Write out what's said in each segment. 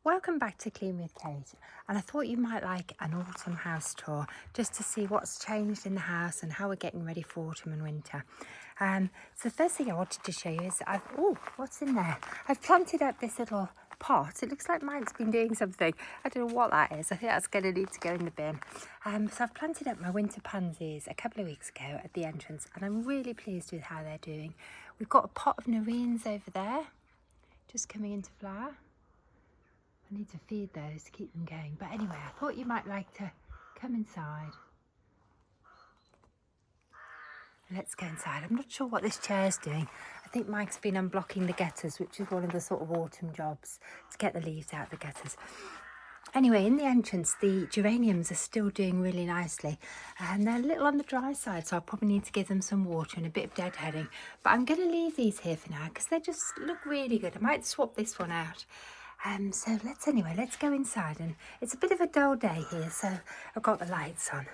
Welcome back to Clean with Kate, and I thought you might like an autumn house tour just to see what's changed in the house and how we're getting ready for autumn and winter. So the first thing I wanted to show you is what's in there? I've planted up this little pot. It looks like mine's been doing something. I don't know what that is. I think that's going to need to go in the bin. So I've planted up my winter pansies a couple of weeks ago at the entrance, and I'm really pleased with how they're doing. We've got a pot of nerines over there, just coming into flower. I need to feed those to keep them going. But anyway, I thought you might like to come inside. Let's go inside. I'm not sure what this chair's doing. I think Mike's been unblocking the gutters, which is one of the sort of autumn jobs, to get the leaves out of the gutters. Anyway, in the entrance, the geraniums are still doing really nicely. And they're a little on the dry side, so I'll probably need to give them some water and a bit of deadheading. But I'm going to leave these here for now because they just look really good. I might swap this one out. So let's go inside, and it's a bit of a dull day here, so I've got the lights on.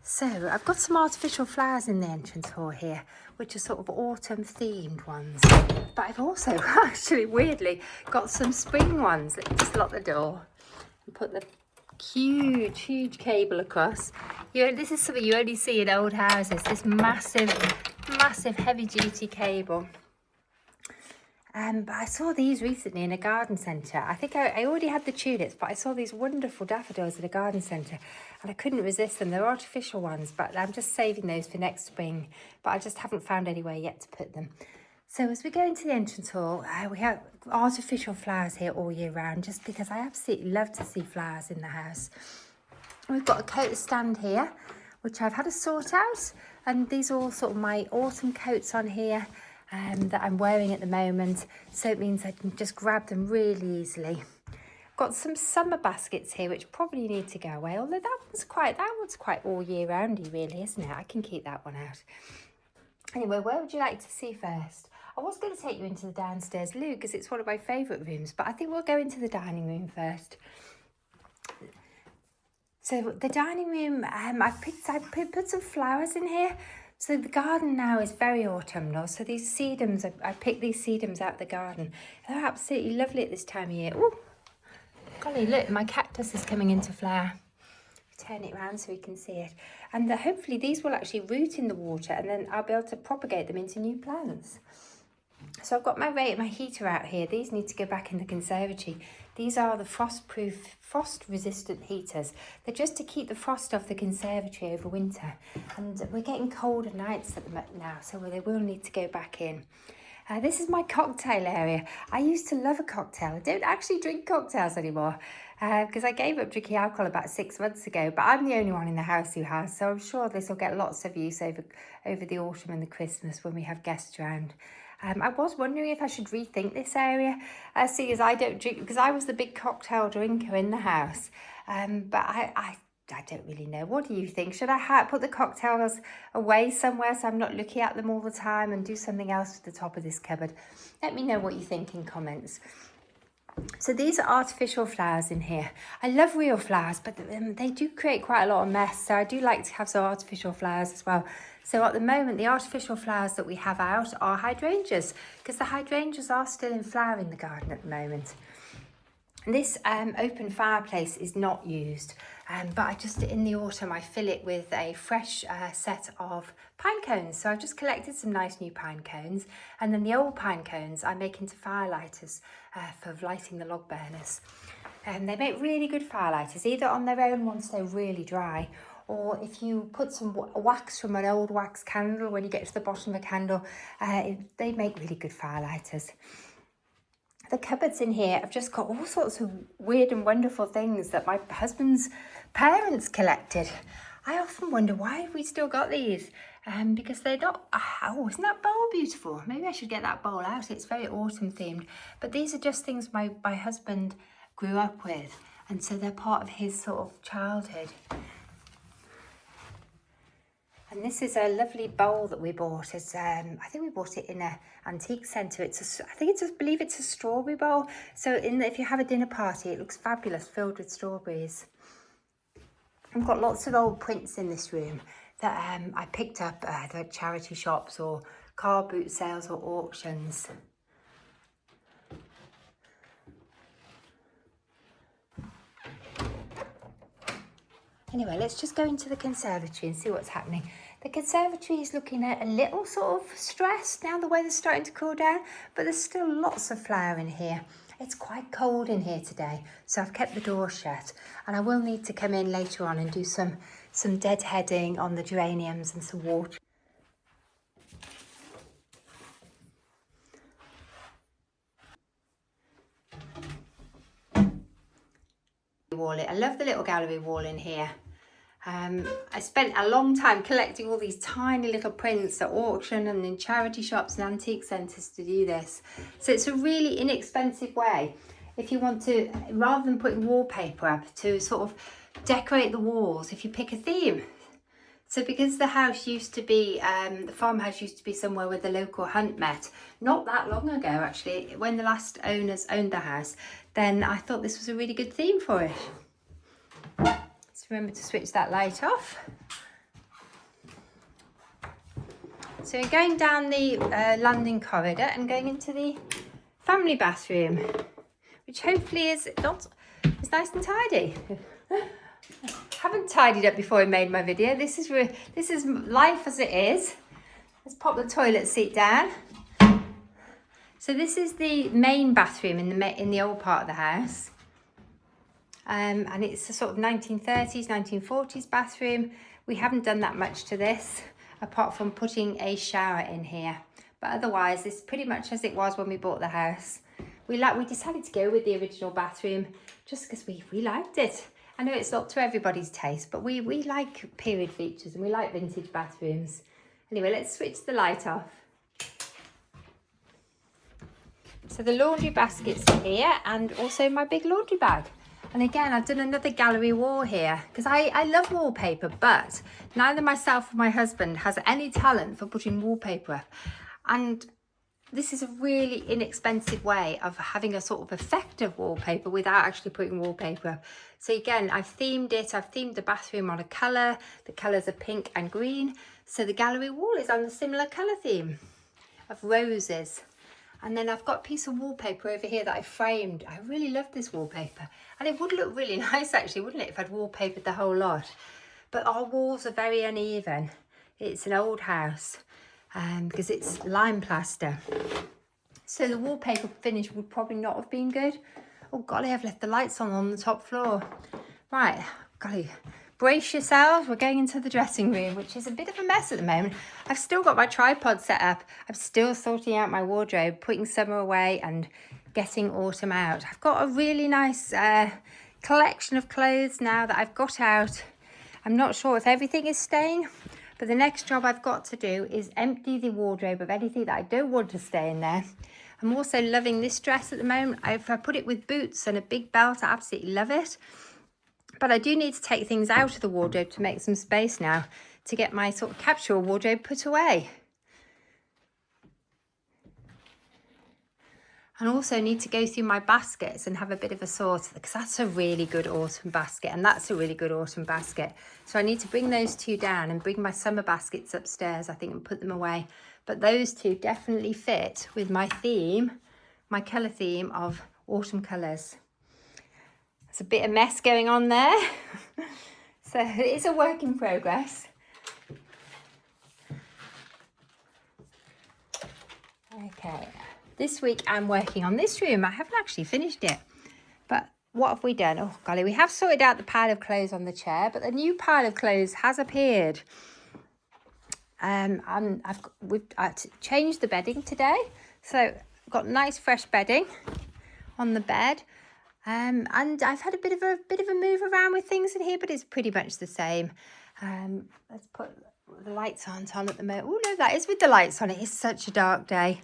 So I've got some artificial flowers in the entrance hall here, which are sort of autumn themed ones, but I've also actually weirdly got some spring ones. Let me just lock the door and put the huge cable across. This is something you only see in old houses, this massive heavy duty cable. But I saw these recently in a garden centre. I think I already had the tulips, but I saw these wonderful daffodils at a garden centre and I couldn't resist them. They're artificial ones, but I'm just saving those for next spring, but I just haven't found anywhere yet to put them. So as we go into the entrance hall, we have artificial flowers here all year round, just because I absolutely love to see flowers in the house. We've got a coat stand here, which I've had to sort out, and these are all sort of my autumn coats on here. That I'm wearing at the moment, so it means I can just grab them really easily. Got some summer baskets here which probably need to go away, although that one's quite all year roundy really, isn't it? I can keep that one out. Anyway, where would you like to see first? I was going to take you into the downstairs loo because it's one of my favourite rooms, but I think we'll go into the dining room first. So the dining room, I put some flowers in here. So the garden now is very autumnal. So these sedums, I picked these sedums out of the garden. They're absolutely lovely at this time of year. Oh, golly, look, my cactus is coming into flower. Turn it around so we can see it. And hopefully these will actually root in the water, and then I'll be able to propagate them into new plants. So I've got my heater out here. These need to go back in the conservatory. These are the frost-resistant heaters. They're just to keep the frost off the conservatory over winter. And we're getting colder nights at the moment now, so they will need to go back in. This is my cocktail area. I used to love a cocktail. I don't actually drink cocktails anymore because I gave up drinking alcohol about 6 months ago, but I'm the only one in the house who has, so I'm sure this will get lots of use over the autumn and the Christmas when we have guests around. I was wondering if I should rethink this area, seeing as I don't drink, because I was the big cocktail drinker in the house. But I don't really know. What do you think? Should I put the cocktails away somewhere so I'm not looking at them all the time, and do something else at the top of this cupboard? Let me know what you think in comments. So these are artificial flowers in here. I love real flowers, but they do create quite a lot of mess. So I do like to have some artificial flowers as well. So at the moment, the artificial flowers that we have out are hydrangeas, because the hydrangeas are still in flower in the garden at the moment. This open fireplace is not used, but in the autumn, I fill it with a fresh set of pine cones. So I've just collected some nice new pine cones, and then the old pine cones I make into fire lighters for lighting the log burners. They make really good fire lighters, either on their own once they're really dry, or if you put some wax from an old wax candle when you get to the bottom of a candle, they make really good fire lighters. The cupboards in here, I've just got all sorts of weird and wonderful things that my husband's parents collected. I often wonder why we still got these, because they're not, isn't that bowl beautiful? Maybe I should get that bowl out. It's very autumn themed, but these are just things my husband grew up with, and so they're part of his sort of childhood. And this is a lovely bowl that we bought. It's, I think we bought it in an antique centre. I believe it's a strawberry bowl. So if you have a dinner party, it looks fabulous, filled with strawberries. I've got lots of old prints in this room that I picked up at charity shops or car boot sales or auctions. Anyway, let's just go into the conservatory and see what's happening. The conservatory is looking at a little sort of stressed now the weather's starting to cool down, but there's still lots of flower in here. It's quite cold in here today, so I've kept the door shut, and I will need to come in later on and do some deadheading on the geraniums and some water. I love the little gallery wall in here. I spent a long time collecting all these tiny little prints at auction and in charity shops and antique centres to do this. So it's a really inexpensive way if you want to, rather than putting wallpaper up, to sort of decorate the walls if you pick a theme. So because the house used to be, the farmhouse used to be somewhere where the local hunt met, not that long ago actually, when the last owners owned the house, then I thought this was a really good theme for it. So remember to switch that light off. So we're going down the landing corridor and going into the family bathroom, which hopefully is nice and tidy. Haven't tidied up before I made my video. This is life as it is. Let's pop the toilet seat down. So this is the main bathroom in the old part of the house, and it's a sort of 1930s, 1940s bathroom. We haven't done that much to this, apart from putting a shower in here. But otherwise, it's pretty much as it was when we bought the house. We decided to go with the original bathroom just because we liked it. I know it's not to everybody's taste, but we like period features and we like vintage bathrooms. Anyway, let's switch the light off. So the laundry basket's here and also my big laundry bag. And again, I've done another gallery wall here because I love wallpaper, but neither myself or my husband has any talent for putting wallpaper up. And this is a really inexpensive way of having a sort of effective wallpaper without actually putting wallpaper up. So again, I've themed the bathroom on a colour. The colours are pink and green. So the gallery wall is on a similar colour theme of roses. And then I've got a piece of wallpaper over here that I framed. I really love this wallpaper. And it would look really nice actually, wouldn't it, if I'd wallpapered the whole lot. But our walls are very uneven. It's an old house. Because it's lime plaster, so the wallpaper finish would probably not have been good. Oh golly, I've left the lights on the top floor. Right, golly, brace yourselves, we're going into the dressing room, which is a bit of a mess at the moment. I've still got my tripod set up. I'm still sorting out my wardrobe, putting summer away and getting autumn out. I've got a really nice collection of clothes now that I've got out. I'm not sure if everything is staying, but the next job I've got to do is empty the wardrobe of anything that I don't want to stay in there. I'm also loving this dress at the moment. If I put it with boots and a big belt, I absolutely love it. But I do need to take things out of the wardrobe to make some space now to get my sort of capsule wardrobe put away. And also need to go through my baskets and have a bit of a sort, because that's a really good autumn basket and that's a really good autumn basket. So I need to bring those two down and bring my summer baskets upstairs, I think, and put them away. But those two definitely fit with my theme, my colour theme of autumn colours. There's a bit of mess going on there. So it's a work in progress. Okay. This week I'm working on this room. I haven't actually finished it. But what have we done? Oh golly, we have sorted out the pile of clothes on the chair, but the new pile of clothes has appeared. We've changed the bedding today. So I've got nice fresh bedding on the bed. And I've had a bit of a move around with things in here, but it's pretty much the same. Let's put the lights aren't on at the moment. Oh no, that is with the lights on. It is such a dark day.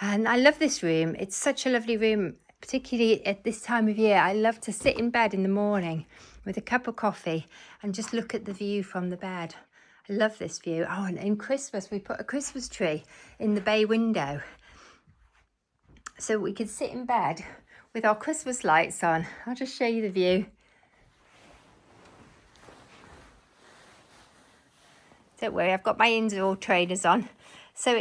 And I love this room. It's such a lovely room, particularly at this time of year. I love to sit in bed in the morning with a cup of coffee and just look at the view from the bed. I love this view. Oh, and in Christmas, we put a Christmas tree in the bay window so we could sit in bed with our Christmas lights on. I'll just show you the view. Don't worry, I've got my indoor trainers on. So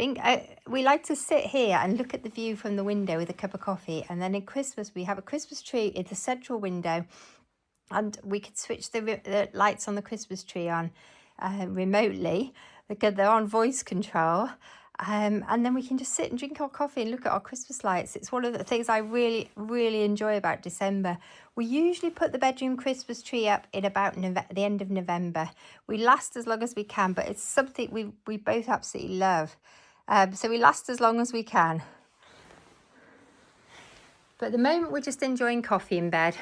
we like to sit here and look at the view from the window with a cup of coffee. And then in Christmas, we have a Christmas tree in the central window. and we could switch the lights on the Christmas tree on remotely, because they're on voice control. And then we can just sit and drink our coffee and look at our Christmas lights. It's one of the things I really, really enjoy about December. We usually put the bedroom Christmas tree up in about the end of November. We last as long as we can, but it's something we both absolutely love. So we last as long as we can. But at the moment, we're just enjoying coffee in bed.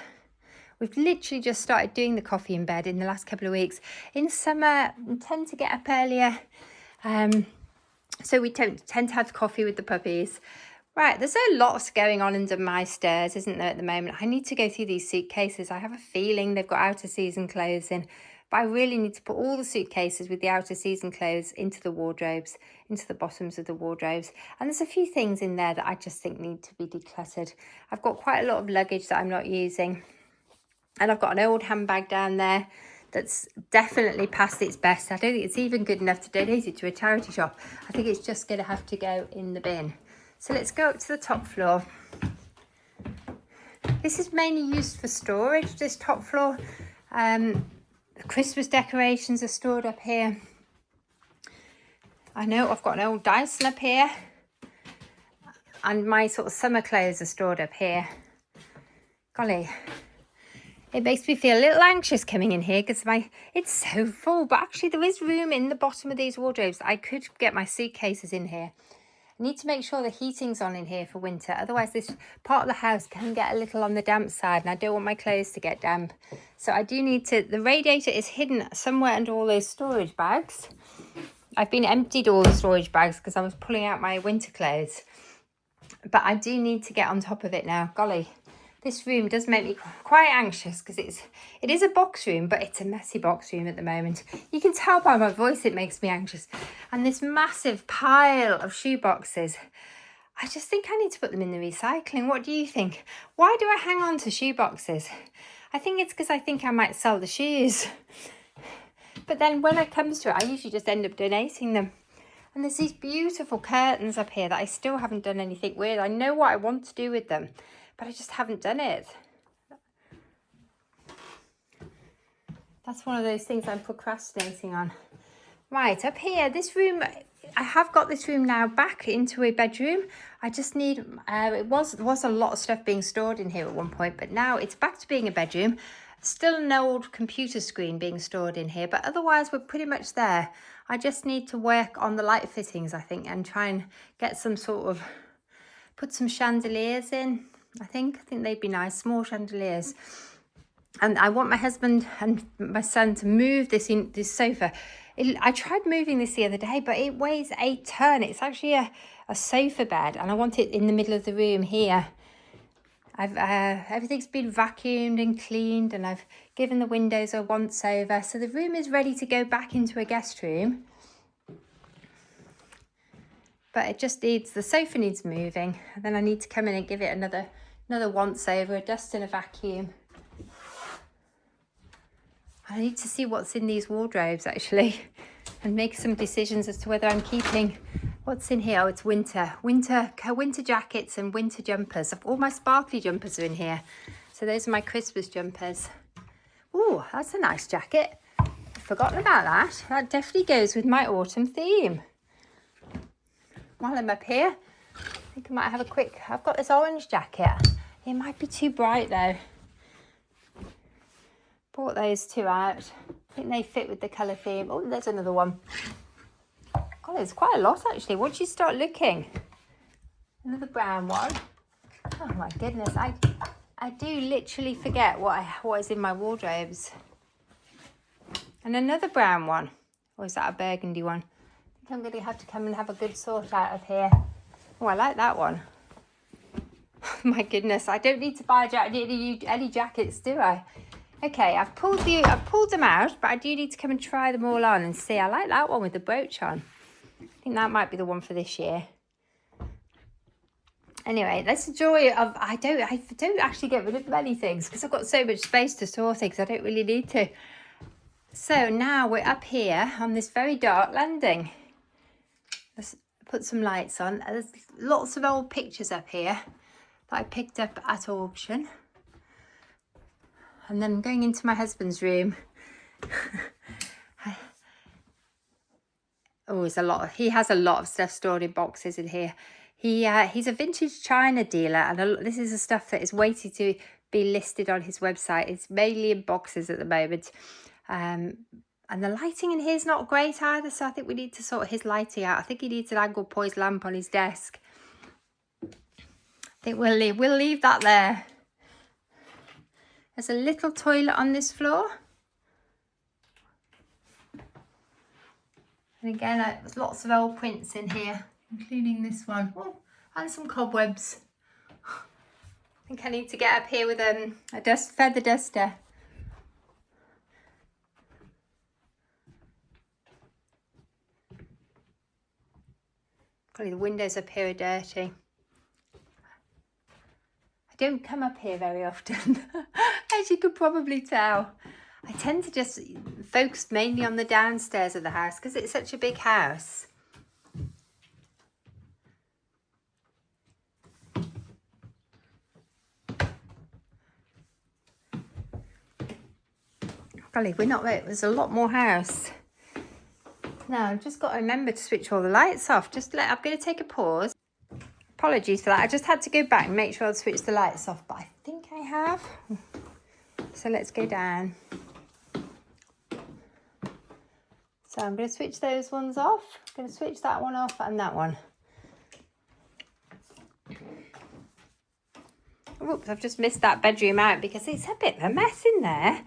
We've literally just started doing the coffee in bed in the last couple of weeks. In summer, we tend to get up earlier. So we tend to have coffee with the puppies. Right, there's a lot going on under my stairs, isn't there, at the moment? I need to go through these suitcases. I have a feeling they've got out of season clothes in, but I really need to put all the suitcases with the out of season clothes into the wardrobes, into the bottoms of the wardrobes. And there's a few things in there that I just think need to be decluttered. I've got quite a lot of luggage that I'm not using. And I've got an old handbag down there that's definitely past its best. I don't think it's even good enough to donate it to a charity shop. I think it's just going to have to go in the bin. So let's go up to the top floor. This is mainly used for storage, this top floor. The Christmas decorations are stored up here. I know I've got an old Dyson up here. And my sort of summer clothes are stored up here. Golly. It makes me feel a little anxious coming in here because it's so full. But actually there is room in the bottom of these wardrobes. I could get my suitcases in here. I need to make sure the heating's on in here for winter. Otherwise this part of the house can get a little on the damp side and I don't want my clothes to get damp. So I do need to, the radiator is hidden somewhere under all those storage bags. I've been emptied all the storage bags because I was pulling out my winter clothes. But I do need to get on top of it now. Golly. This room does make me quite anxious because it is a box room, but it's a messy box room at the moment. You can tell by my voice it makes me anxious. And this massive pile of shoe boxes, I just think I need to put them in the recycling. What do you think? Why do I hang on to shoe boxes? I think it's because I think I might sell the shoes. But then when it comes to it, I usually just end up donating them. And there's these beautiful curtains up here that I still haven't done anything with. I know what I want to do with them, but I just haven't done it. That's one of those things I'm procrastinating on. Right, up here, this room, I have got this room now back into a bedroom. I just need, there was a lot of stuff being stored in here at one point, but now it's back to being a bedroom. Still an old computer screen being stored in here, but otherwise we're pretty much there. I just need to work on the light fittings, I think, and try and get some sort of, put some chandeliers in. I think they'd be nice, small chandeliers. And I want my husband and my son to move this sofa. I tried moving this the other day, but it weighs a ton. It's actually a sofa bed, and I want it in the middle of the room here. Everything's been vacuumed and cleaned, and I've given the windows a once over. So the room is ready to go back into a guest room. But it just needs, the sofa needs moving. And then I need to come in and give it another once over, a dust and a vacuum. I need to see what's in these wardrobes actually and make some decisions as to whether I'm keeping what's in here. Oh, it's winter jackets and winter jumpers. All my sparkly jumpers are in here. So those are my Christmas jumpers. Oh, that's a nice jacket. I've forgotten about that. That definitely goes with my autumn theme. While I'm up here, I think I might have a quick, I've got this orange jacket. It might be too bright though. Brought those two out. I think they fit with the colour theme. Oh, there's another one. Oh, there's quite a lot actually. Once you start looking. Another brown one. Oh my goodness, I do literally forget what is in my wardrobes. And another brown one. Or is that a burgundy one? I think I'm going to have to come and have a good sort out of here. Oh, I like that one. My goodness, I don't need to buy any jackets, do I? Okay, I've pulled them out, but I do need to come and try them all on and see. I like that one with the brooch on. I think that might be the one for this year. Anyway, that's the joy of, I don't actually get rid of many things because I've got so much space to store things. I don't really need to. So now we're up here on this very dark landing. Let's put some lights on. There's lots of old pictures up here that I picked up at auction. And then I'm going into my husband's room. Oh, he has a lot of stuff stored in boxes in here. He's a vintage china dealer, and this is the stuff that is waiting to be listed on his website. It's mainly in boxes at the moment. And the lighting in here is not great either, so I think we need to sort his lighting out. I think he needs an angle poised lamp on his desk. I think we'll leave that there. There's a little toilet on this floor. And again, there's lots of old prints in here, including this one. Oh, and some cobwebs. I think I need to get up here with a feather duster. Probably the windows up here are dirty. I don't come up here very often, as you could probably tell. I tend to just focus mainly on the downstairs of the house because it's such a big house. Golly, there's a lot more house. Now, I've just got to remember to switch all the lights off. I'm going to take a pause. Apologies for that. I just had to go back and make sure I'd switch the lights off, but I think I have. So let's go down. So I'm going to switch those ones off. I'm going to switch that one off and that one. Oops, I've just missed that bedroom out because it's a bit of a mess in there.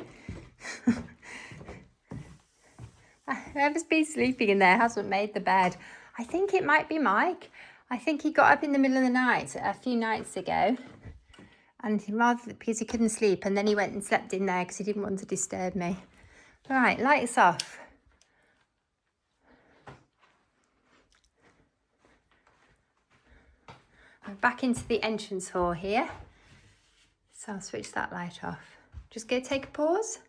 Whoever's been sleeping in there hasn't made the bed. I think it might be Mike. I think he got up in the middle of the night a few nights ago, and because he couldn't sleep, and then he went and slept in there because he didn't want to disturb me. Right, lights off. I'm back into the entrance hall here. So I'll switch that light off. Just go take a pause.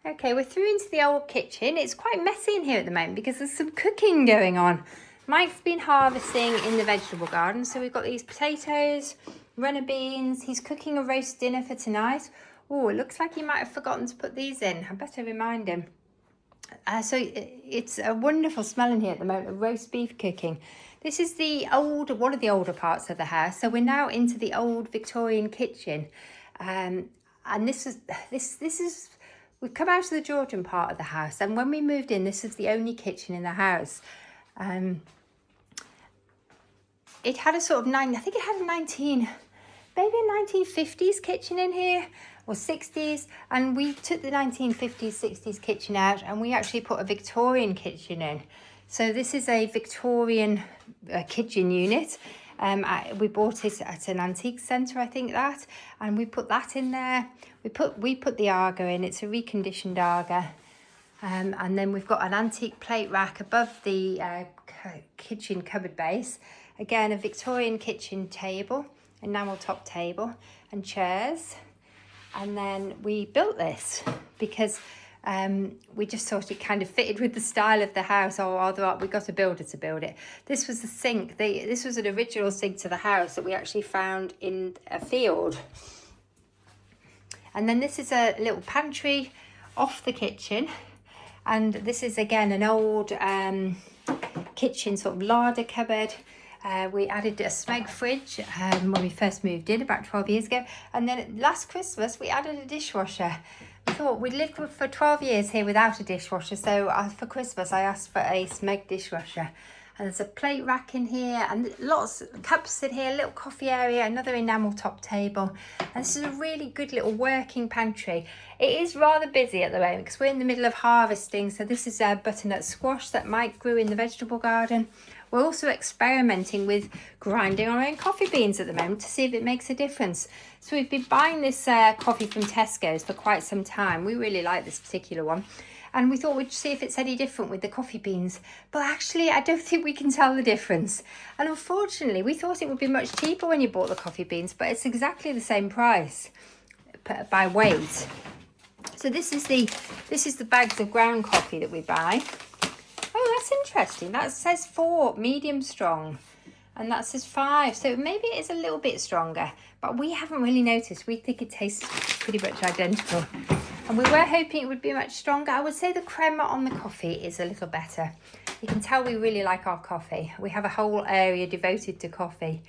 Okay, we're through into the old kitchen. It's quite messy in here at the moment because there's some cooking going on. Mike's been harvesting in the vegetable garden. So we've got these potatoes, runner beans. He's cooking a roast dinner for tonight. Oh, it looks like he might have forgotten to put these in. I better remind him. So it's a wonderful smell in here at the moment of roast beef cooking. This is one of the older parts of the house. So we're now into the old Victorian kitchen. And this is we've come out of the Georgian part of the house, and when we moved in, this is the only kitchen in the house. It had a sort of maybe a 1950s kitchen in here, or 60s, and we took the 1950s, 60s kitchen out, and we actually put a Victorian kitchen in. So this is a Victorian kitchen unit. We bought it at an antique centre, I think that, and we put that in there. We put the Arga in. It's a reconditioned Arga, and then we've got an antique plate rack above the kitchen cupboard base. Again, a Victorian kitchen table, enamel top table, and chairs. And then we built this because we just thought it kind of fitted with the style of the house, although we got a builder to build it. This was the sink. This was an original sink to the house that we actually found in a field. And then this is a little pantry off the kitchen. And this is, again, an old kitchen sort of larder cupboard. We added a Smeg fridge when we first moved in about 12 years ago. And then last Christmas, we added a dishwasher. We thought we'd lived for 12 years here without a dishwasher. So for Christmas, I asked for a Smeg dishwasher. And there's a plate rack in here and lots of cups in here, a little coffee area, another enamel top table. And this is a really good little working pantry. It is rather busy at the moment because we're in the middle of harvesting. So this is a butternut squash that Mike grew in the vegetable garden. We're also experimenting with grinding our own coffee beans at the moment to see if it makes a difference. So we've been buying this coffee from Tesco's for quite some time. We really like this particular one. And we thought we'd see if it's any different with the coffee beans. But actually, I don't think we can tell the difference. And unfortunately, we thought it would be much cheaper when you bought the coffee beans, but it's exactly the same price by weight. So this is the bags of ground coffee that we buy. Oh, that's interesting. That says 4 medium strong. and that says 5. So maybe it is a little bit stronger, but we haven't really noticed. We think it tastes pretty much identical. And we were hoping it would be much stronger. I would say the crema on the coffee is a little better. You can tell we really like our coffee. We have a whole area devoted to coffee.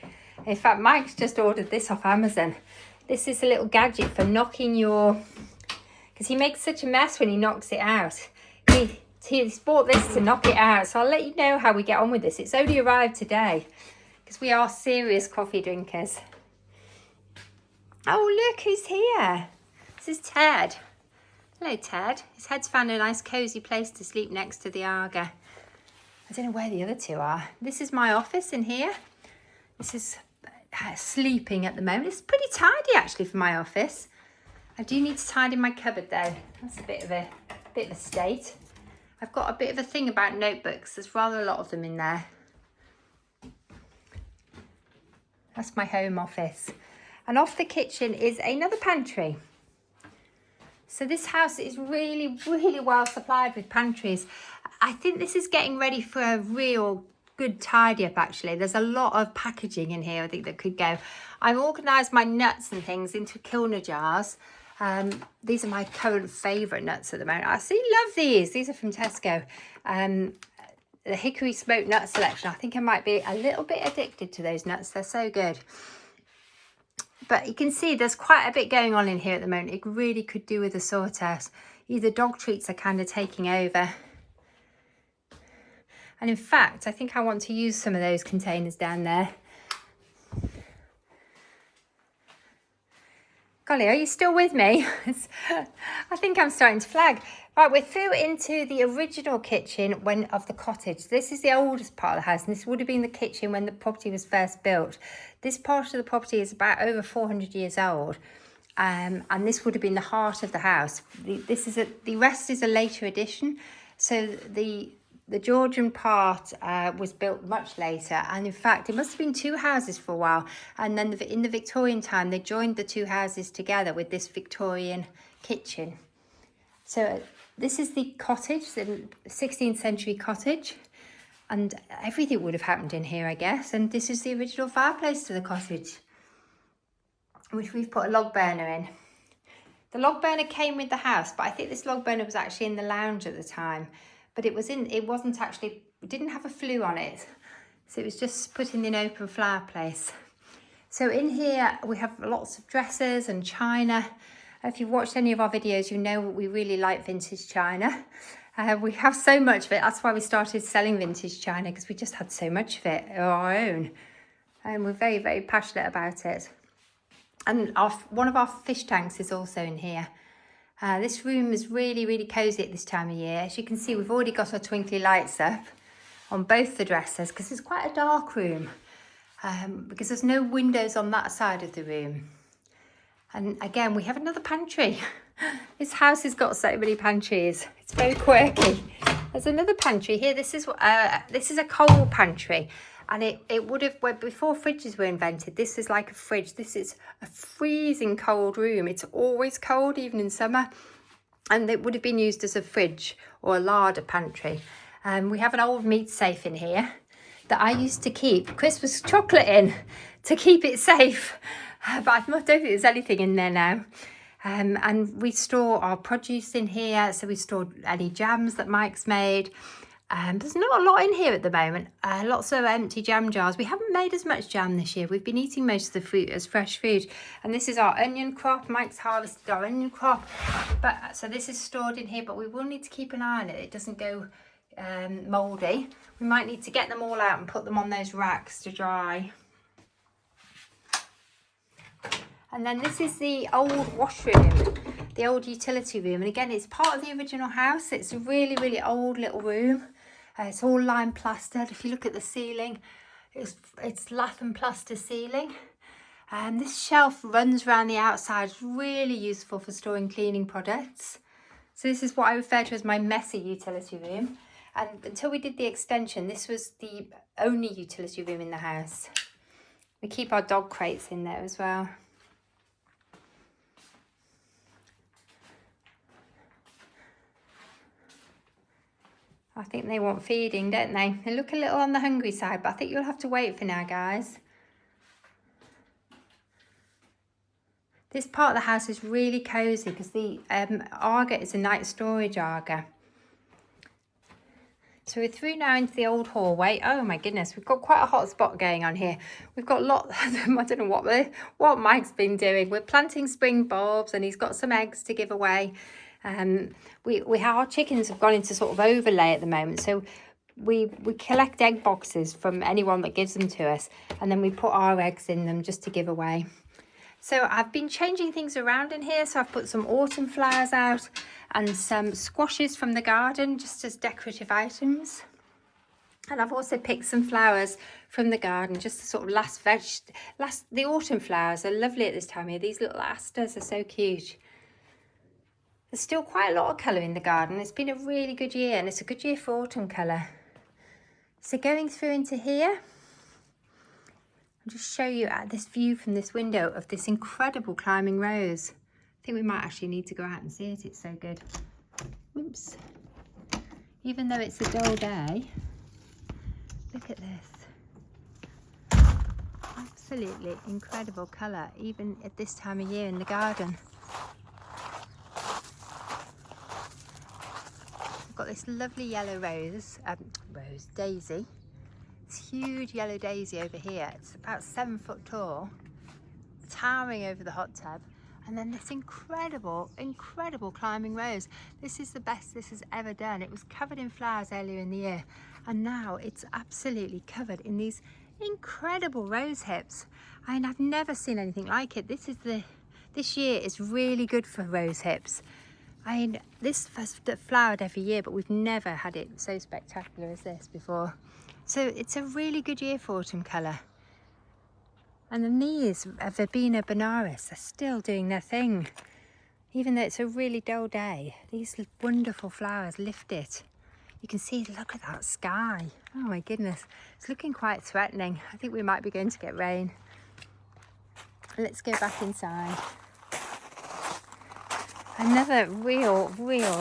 In fact, Mike's just ordered this off Amazon. This is a little gadget for knocking your... because he makes such a mess when he knocks it out. He's bought this to knock it out. So I'll let you know how we get on with this. It's only arrived today because we are serious coffee drinkers. Oh, look who's here. This is Ted. Hello, Ted. His head's found a nice cosy place to sleep next to the Aga. I don't know where the other two are. This is my office in here. This is sleeping at the moment. It's pretty tidy actually for my office. I do need to tidy my cupboard though. That's a bit of a state. I've got a bit of a thing about notebooks. There's rather a lot of them in there. That's my home office. And off the kitchen is another pantry. So this house is really, really well supplied with pantries. I think this is getting ready for a real good tidy up actually. There's a lot of packaging in here I think that could go. I've organised my nuts and things into Kilner jars. These are my current favourite nuts at the moment. I see, love these. These are from Tesco. The hickory smoked nut selection. I think I might be a little bit addicted to those nuts. They're so good. But you can see there's quite a bit going on in here at the moment. It really could do with a sort out. Either dog treats are kind of taking over. And in fact, I think I want to use some of those containers down there. Golly, are you still with me? I think I'm starting to flag. Right, we're through into the original kitchen of the cottage. This is the oldest part of the house, and this would have been the kitchen when the property was first built. This part of the property is about over 400 years old, and this would have been the heart of the house. The rest is a later addition. So the Georgian part was built much later, and in fact it must have been 2 houses for a while, and then in the Victorian time they joined the 2 houses together with this Victorian kitchen. So this is the cottage, the 16th century cottage, and everything would have happened in here I guess. And this is the original fireplace to the cottage, which we've put a log burner in. The log burner came with the house, but I think this log burner was actually in the lounge at the time. But it didn't have a flue on it. So it was just put in an open fireplace. So in here we have lots of dressers and china. If you've watched any of our videos, you know we really like vintage china. We have so much of it. That's why we started selling vintage china, because we just had so much of it of our own. And we're very, very passionate about it. And one of our fish tanks is also in here. This room is really, really cosy at this time of year. As you can see, we've already got our twinkly lights up on both the dressers because it's quite a dark room, because there's no windows on that side of the room. And again, we have another pantry. This house has got so many pantries. It's very quirky. There's another pantry here. This is a coal pantry. And it would have, before fridges were invented, this is like a fridge. This is a freezing cold room. It's always cold, even in summer. And it would have been used as a fridge or a larder pantry. We have an old meat safe in here that I used to keep Christmas chocolate in to keep it safe. But I don't think there's anything in there now. And we store our produce in here. So we store any jams that Mike's made. There's not a lot in here at the moment. Lots of empty jam jars. We haven't made as much jam this year. We've been eating most of the fruit as fresh food. And this is our onion crop. Mike's harvested our onion crop. So this is stored in here, but we will need to keep an eye on it. It doesn't go mouldy. We might need to get them all out and put them on those racks to dry. And then this is the old washroom, the old utility room. And again, it's part of the original house. It's a really, really old little room. It's all lime plastered. If you look at the ceiling, it's lath and plaster ceiling. This shelf runs around the outside. It's really useful for storing cleaning products. So this is what I refer to as my messy utility room. And until we did the extension, this was the only utility room in the house. We keep our dog crates in there as well. I think they want feeding, don't they? They look a little on the hungry side, but I think you'll have to wait for now, guys. This part of the house is really cosy because the Arga is a night storage Arga. So we're through now into the old hallway. Oh my goodness, we've got quite a hot spot going on here. We've got lots, I don't know what Mike's been doing. We're planting spring bulbs and he's got some eggs to give away. Our chickens have gone into sort of overlay at the moment. So we collect egg boxes from anyone that gives them to us. And then we put our eggs in them just to give away. So I've been changing things around in here. So I've put some autumn flowers out and some squashes from the garden just as decorative items. And I've also picked some flowers from the garden, just the sort of the autumn flowers are lovely at this time of year. These little asters are so cute. There's still quite a lot of colour in the garden. It's been a really good year and it's a good year for autumn colour. So going through into here, I'll just show you this view from this window of this incredible climbing rose. I think we might actually need to go out and see it. It's so good. Oops. Even though it's a dull day, look at this. Absolutely incredible colour, even at this time of year in the garden. I've got this lovely yellow daisy. This huge yellow daisy over here. It's about 7 foot tall, towering over the hot tub. And then this incredible climbing rose. This is the best this has ever done. It was covered in flowers earlier in the year. And now it's absolutely covered in these incredible rose hips. I mean, I've never seen anything like it. This year is really good for rose hips. I mean, this has flowered every year, but we've never had it so spectacular as this before. So it's a really good year for autumn colour. And then these Verbena Benares are still doing their thing. Even though it's a really dull day, these wonderful flowers lift it. You can see, look at that sky. Oh my goodness, it's looking quite threatening. I think we might be going to get rain. Let's go back inside. Another real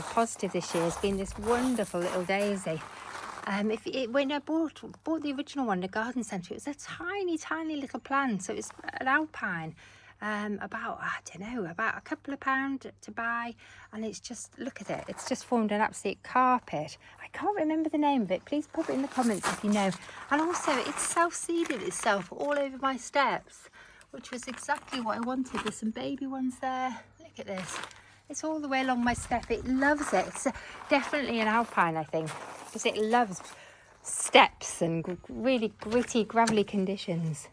positive this year has been this wonderful little daisy. When I bought the original one, the garden centre, it was a tiny little plant. So it's an alpine, about a couple of pounds to buy. And it's just, look at it, it's just formed an absolute carpet. I can't remember the name of it. Please put it in the comments if you know. And also it's self-seeded itself all over my steps, which was exactly what I wanted. There's some baby ones there. Look at this. It's all the way along my step. It loves it. It's definitely an alpine, I think, because it loves steps and really gritty, gravelly conditions.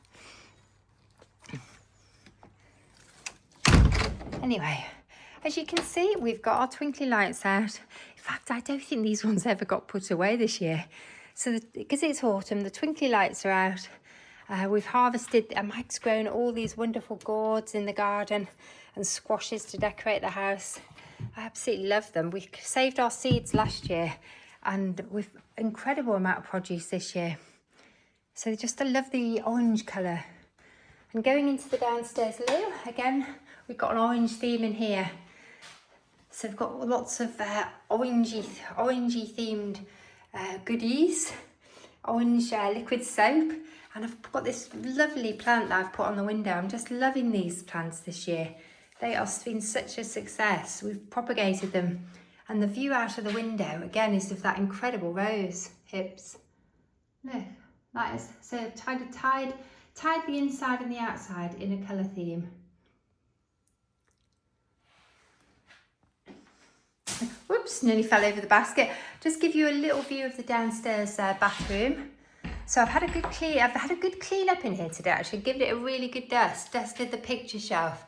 Anyway, as you can see, we've got our twinkly lights out. In fact, I don't think these ones ever got put away this year. So because it's autumn, the twinkly lights are out. We've harvested, Mike's grown all these wonderful gourds in the garden and squashes to decorate the house. I absolutely love them. We saved our seeds last year and we've incredible amount of produce this year. So just I love the orange colour. And going into the downstairs loo, again, we've got an orange theme in here. So we've got lots of orangey themed goodies, orange liquid soap. And I've got this lovely plant that I've put on the window. I'm just loving these plants this year. They have been such a success. We've propagated them. And the view out of the window, again, is of that incredible rose hips. Look, that is, so tied the inside and the outside in a colour theme. Whoops, nearly fell over the basket. Just give you a little view of the downstairs bathroom. So I've had a good clean up in here today, actually. Given it a really good dusted the picture shelf.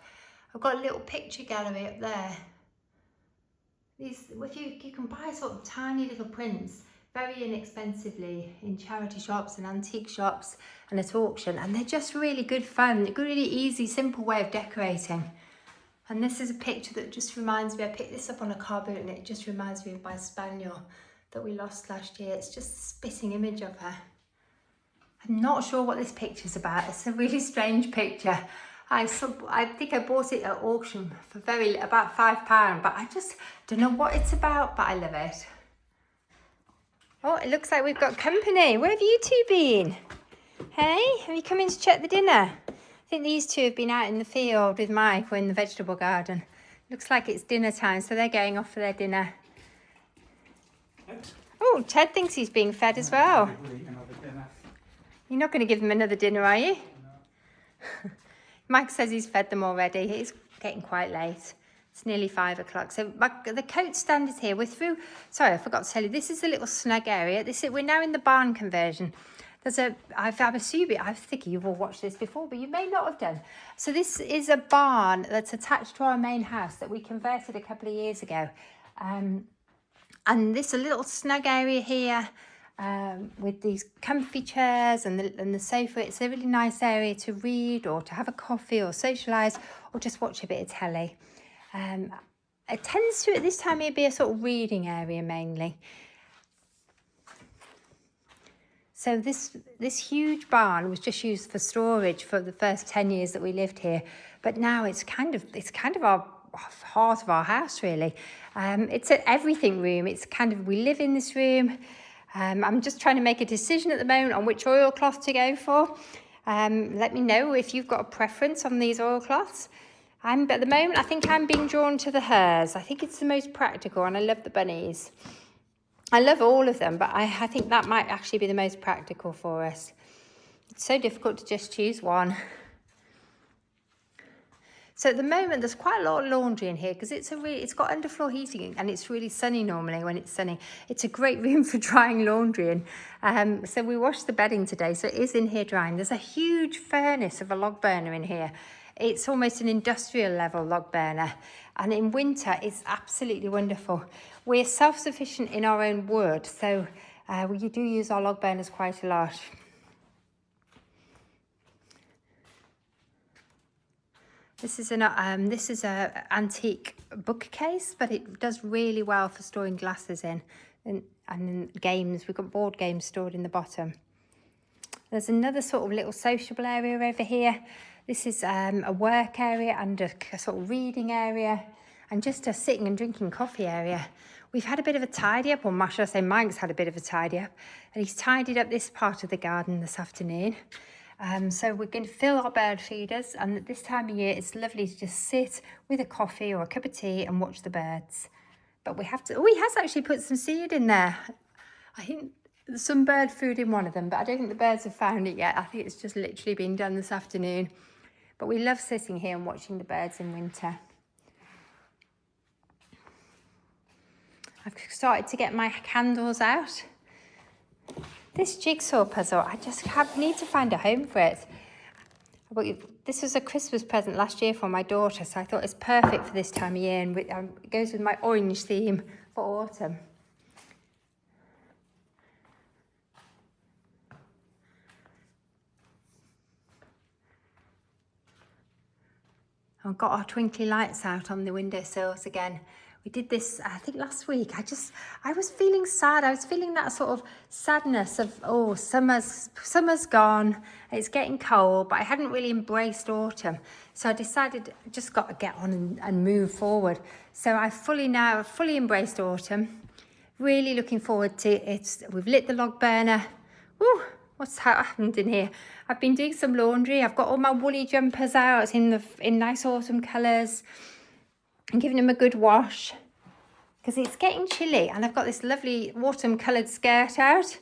I've got a little picture gallery up there. These, if you can buy sort of tiny little prints very inexpensively in charity shops and antique shops and at auction, and they're just really good fun, really easy, simple way of decorating. And this is a picture that just reminds me, I picked this up on a car boot and it just reminds me of my spaniel that we lost last year. It's just a spitting image of her. I'm not sure what this picture's about. It's a really strange picture. I think I bought it at auction for about £5, but I just don't know what it's about, but I love it. Oh, it looks like we've got company. Where have you two been? Hey, have you come in to check the dinner? I think these two have been out in the field with Mike or in the vegetable garden. Looks like it's dinner time, so they're going off for their dinner. Oh, Ted thinks he's being fed as well. You're not going to give them another dinner, are you? No. Mike says he's fed them already. It's getting quite late. It's nearly 5 o'clock. So the coat stand is here. We're through. Sorry, I forgot to tell you. This is a little snug area. We're now in the barn conversion. I'm assuming, I think you've all watched this before, but you may not have done. So this is a barn that's attached to our main house that we converted a couple of years ago. And this a little snug area here with these comfy chairs and the sofa. It's a really nice area to read or to have a coffee or socialise or just watch a bit of telly. It tends to, at this time of year, be a sort of reading area mainly. So this huge barn was just used for storage for the first 10 years that we lived here, but now it's kind of our heart of our house, really. It's an everything room. It's kind of, we live in this room. I'm just trying to make a decision at the moment on which oilcloth to go for. Let me know if you've got a preference on these oilcloths. At the moment, I think I'm being drawn to the hers. I think it's the most practical, and I love the bunnies. I love all of them, but I think that might actually be the most practical for us. It's so difficult to just choose one. So at the moment, there's quite a lot of laundry in here because it's got underfloor heating and it's really sunny normally when it's sunny. It's a great room for drying laundry in. So we washed the bedding today, so it is in here drying. There's a huge furnace of a log burner in here. It's almost an industrial level log burner. And in winter, it's absolutely wonderful. We're self-sufficient in our own wood, so we do use our log burners quite a lot. This is a antique bookcase, but it does really well for storing glasses in and games. We've got board games stored in the bottom. There's another sort of little sociable area over here. This is a work area and a sort of reading area and just a sitting and drinking coffee area. We've had a bit of a tidy up, or should I say Mike's had a bit of a tidy up, and he's tidied up this part of the garden this afternoon. So we're going to fill our bird feeders, and at this time of year it's lovely to just sit with a coffee or a cup of tea and watch the birds. But we have to, he has actually put some seed in there. I think there's some bird food in one of them, but I don't think the birds have found it yet. I think it's just literally been done this afternoon. But we love sitting here and watching the birds in winter. I've started to get my candles out. This jigsaw puzzle, I just need to find a home for it. This was a Christmas present last year for my daughter, so I thought it's perfect for this time of year, and it goes with my orange theme for autumn. I've got our twinkly lights out on the windowsills again. We did this, I think, last week. I was feeling sad. I was feeling that sort of sadness of, oh, summer's gone. It's getting cold, but I hadn't really embraced autumn. So I decided I just got to get on and move forward. So I fully embraced autumn. Really looking forward to it. We've lit the log burner. Woo, what's happened in here? I've been doing some laundry. I've got all my woolly jumpers out in nice autumn colours. And giving them a good wash because it's getting chilly, and I've got this lovely autumn coloured skirt out.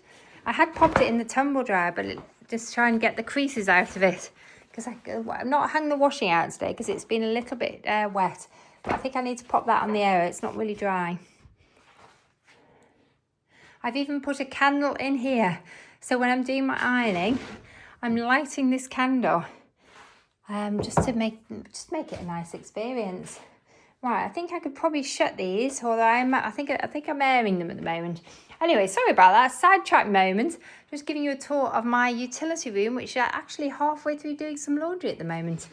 I had popped it in the tumble dryer, but just try and get the creases out of it because I've not hung the washing out today because it's been a little bit wet, but I think I need to pop that on the air. It's not really dry. I've even put a candle in here, so when I'm doing my ironing I'm lighting this candle just to make it a nice experience. Right, I think I could probably shut these, although I think I'm airing them at the moment. Anyway, sorry about that, sidetrack moment. Just giving you a tour of my utility room, which is actually halfway through doing some laundry at the moment.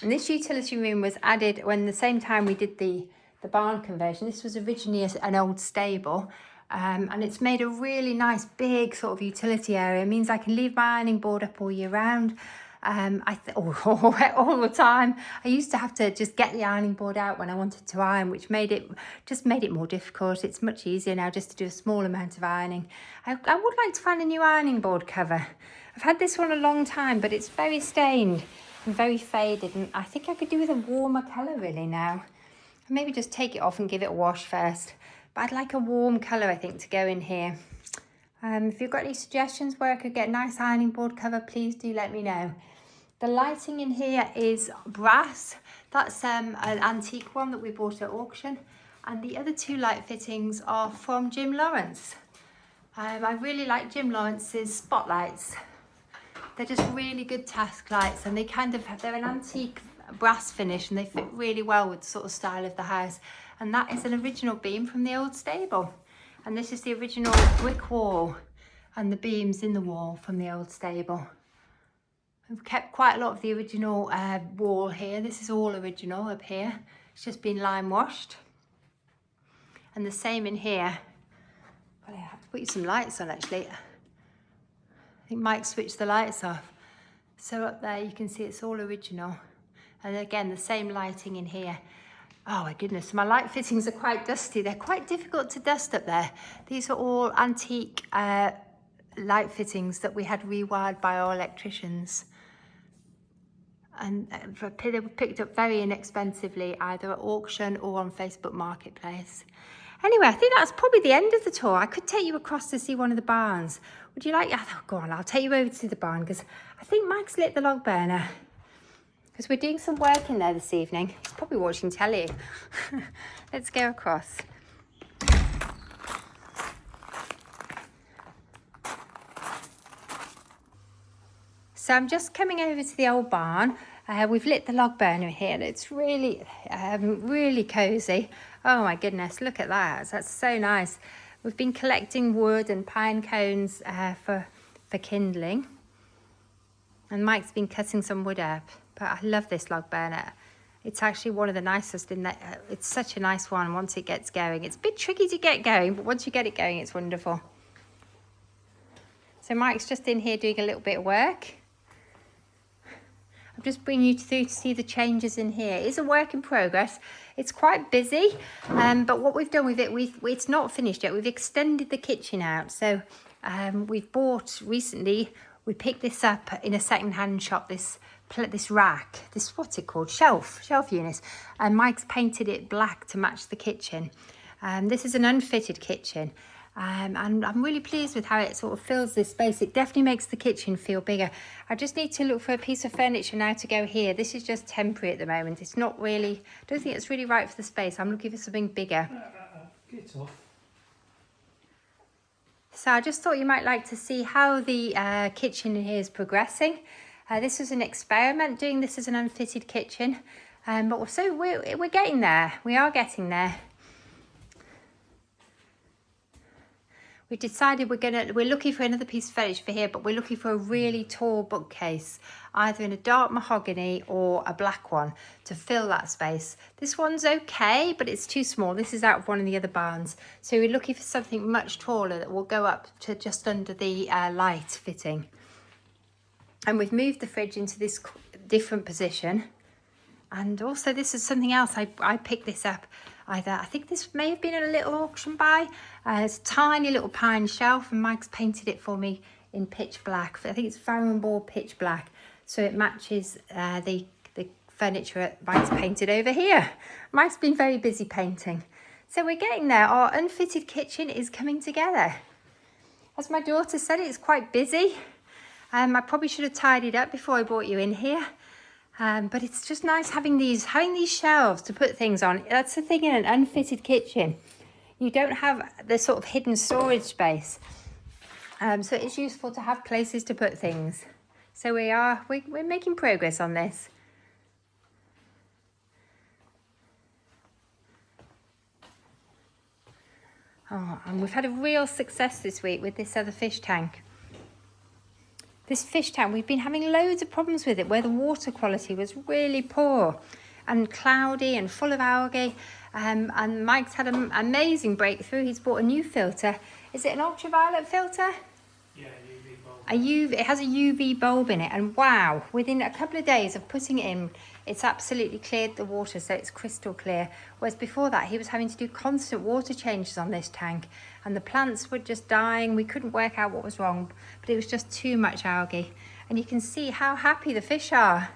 And this utility room was added when the same time we did the barn conversion. This was originally an old stable, and it's made a really nice big sort of utility area. It means I can leave my ironing board up all year round. All the time. I used to have to just get the ironing board out when I wanted to iron, which made it more difficult. It's much easier now just to do a small amount of ironing. I would like to find a new ironing board cover. I've had this one a long time, but it's very stained and very faded, and I think I could do with a warmer colour really now. Maybe just take it off and give it a wash first. But I'd like a warm colour, I think, to go in here. If you've got any suggestions where I could get a nice ironing board cover, please do let me know. The lighting in here is brass. That's an antique one that we bought at auction. And the other two light fittings are from Jim Lawrence. I really like Jim Lawrence's spotlights. They're just really good task lights, and they're an antique brass finish, and they fit really well with the sort of style of the house. And that is an original beam from the old stable, and this is the original brick wall and the beams in the wall from the old stable. We've kept quite a lot of the original wall here. This is all original up here. It's just been lime washed. And the same in here. Well, I have to put you some lights on actually. I think Mike switched the lights off. So up there you can see it's all original. And again, the same lighting in here. Oh my goodness, my light fittings are quite dusty. They're quite difficult to dust up there. These are all antique light fittings that we had rewired by our electricians. And they were picked up very inexpensively, either at auction or on Facebook Marketplace. Anyway, I think that's probably the end of the tour. I could take you across to see one of the barns. Would you like? Oh, go on, I'll take you over to see the barn, because I think Mike's lit the log burner. Because we're doing some work in there this evening. He's probably watching telly. Let's go across. So I'm just coming over to the old barn. We've lit the log burner here, and it's really, really cosy. Oh my goodness, look at that. That's so nice. We've been collecting wood and pine cones for kindling. And Mike's been cutting some wood up. But I love this log burner. It's actually one of the nicest in that. It's such a nice one once it gets going. It's a bit tricky to get going, but once you get it going, it's wonderful. So Mike's just in here doing a little bit of work. I'm just bringing you through to see the changes in here. It's a work in progress. It's quite busy, but what we've done with it, it's not finished yet. We've extended the kitchen out. So we've bought recently, we picked this up in a second-hand shop, this rack, what's it called? Shelf unit. And Mike's painted it black to match the kitchen. This is an unfitted kitchen. And I'm really pleased with how it sort of fills this space. It definitely makes the kitchen feel bigger. I just need to look for a piece of furniture now to go here. This is just temporary at the moment. It's not really, I don't think it's really right for the space. I'm looking for something bigger. Get off. So I just thought you might like to see how the kitchen in here is progressing. This was an experiment, doing this as an unfitted kitchen. But so we're getting there. We are getting there. We decided we're looking for another piece of furniture for here, but we're looking for a really tall bookcase, either in a dark mahogany or a black one to fill that space. This one's okay, but it's too small. This is out of one of the other barns. So we're looking for something much taller that will go up to just under the light fitting. And we've moved the fridge into this different position. And also this is something else. I picked this up. I think this may have been a little auction buy. It's a tiny little pine shelf, and Mike's painted it for me in pitch black. I think it's Farmhouse pitch black, so it matches the furniture that Mike's painted over here. Mike's been very busy painting. So we're getting there. Our unfitted kitchen is coming together. As my daughter said, it's quite busy. I probably should have tidied up before I brought you in here. But it's just nice having these shelves to put things on. That's the thing in an unfitted kitchen. You don't have the sort of hidden storage space. So it's useful to have places to put things. So we're making progress on this. Oh, and we've had a real success this week with this other fish tank. This fish tank, we've been having loads of problems with it where the water quality was really poor and cloudy and full of algae. And Mike's had an amazing breakthrough. He's bought a new filter. Is it an ultraviolet filter? Yeah, UV bulb. it has a UV bulb in it, and wow, within a couple of days of putting it in, it's absolutely cleared the water, so it's crystal clear. Whereas before that, he was having to do constant water changes on this tank, and the plants were just dying. We couldn't work out what was wrong, but it was just too much algae. And you can see how happy the fish are.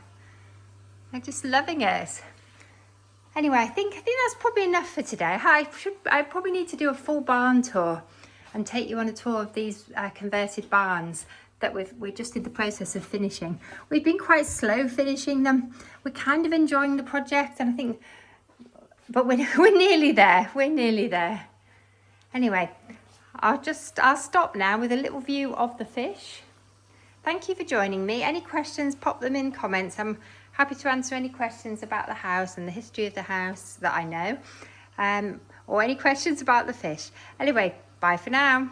They're just loving it. Anyway, I think that's probably enough for today. I probably need to do a full barn tour and take you on a tour of these converted barns that we're just in the process of finishing. We've been quite slow finishing them. We're kind of enjoying the project, and I think, but we're nearly there. We're nearly there. Anyway, I'll stop now with a little view of the fish. Thank you for joining me. Any questions, pop them in comments. I'm happy to answer any questions about the house and the history of the house that I know, or any questions about the fish. Anyway, bye for now.